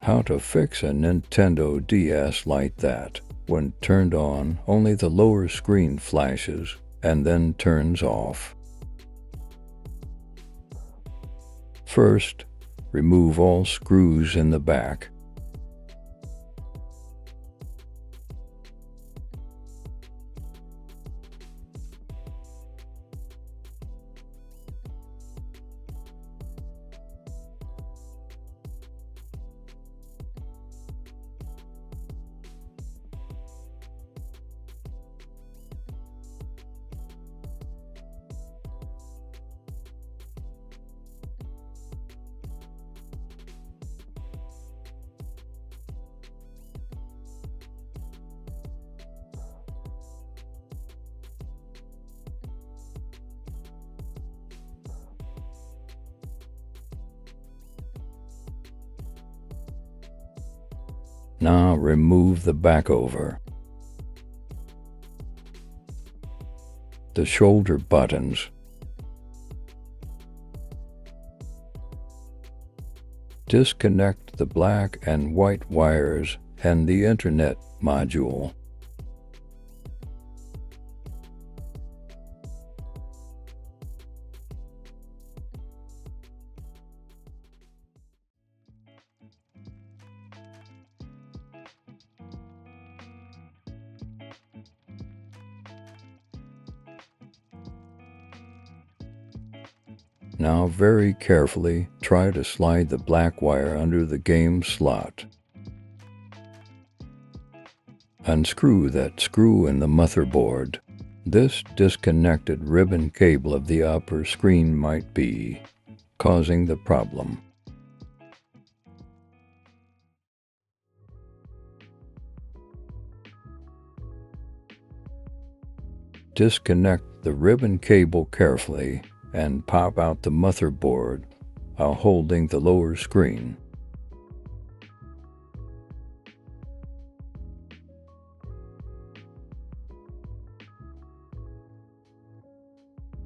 How to fix a Nintendo DS like that. When turned on, only the lower screen flashes and then turns off. First, remove all screws in the back. Now remove the back over. The shoulder buttons. Disconnect the black and white wires and the Internet module. Now very carefully try to slide the black wire under the game slot. Unscrew that screw in the motherboard. This disconnected ribbon cable of the upper screen might be causing the problem. Disconnect the ribbon cable carefully and pop out the motherboard while holding the lower screen.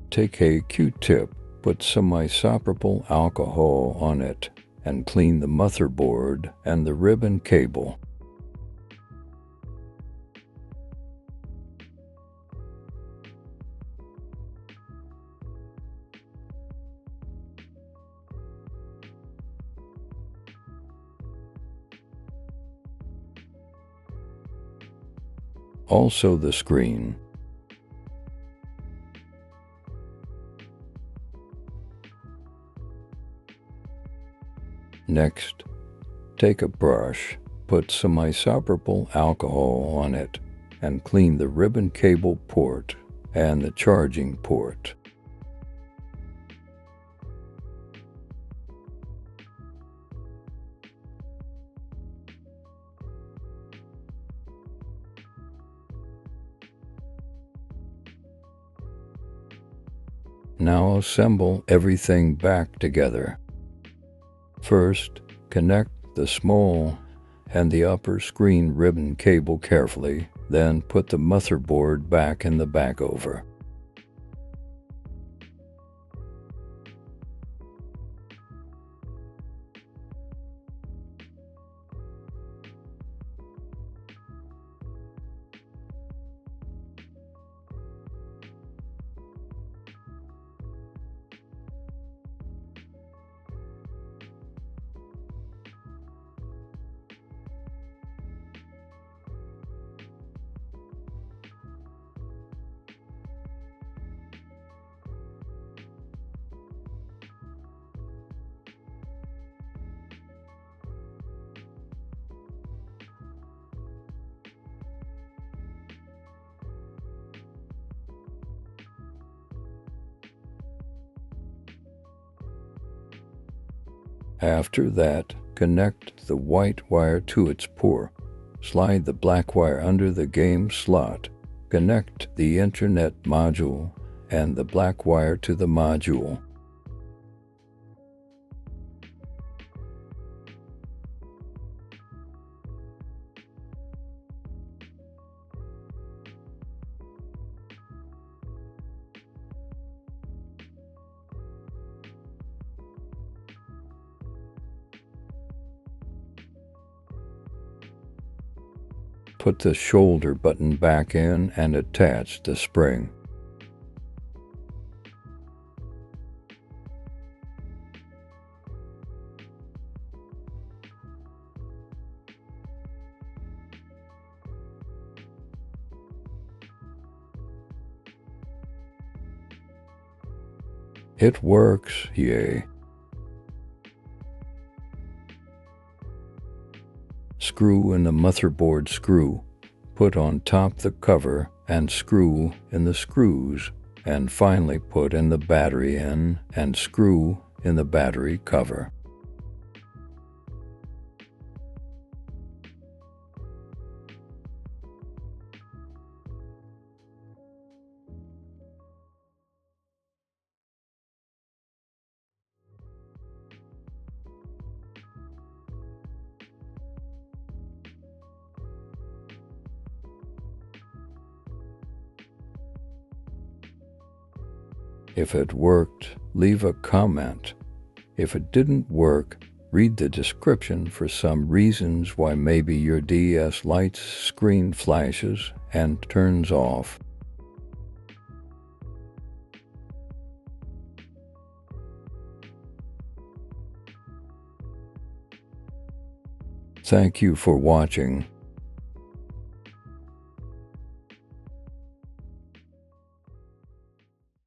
Take a Q-tip, put some isopropyl alcohol on it, and clean the motherboard and the ribbon cable. Also the screen. Next, take a brush, put some isopropyl alcohol on it, and clean the ribbon cable port and the charging port. Now assemble everything back together. First, connect the small and the upper screen ribbon cable carefully, then put the motherboard back in the back over. After that, connect the white wire to its port. Slide the black wire under the game slot. Connect the Internet module and the black wire to the module. put the shoulder button back in and attach the spring. It works, yay! Screw in the motherboard screw, put on top the cover and screw in the screws, and finally put in the battery in and screw in the battery cover. If it worked, leave a comment. If it didn't work, read the description for some reasons why maybe your DS Lite's screen flashes and turns off. Thank you for watching.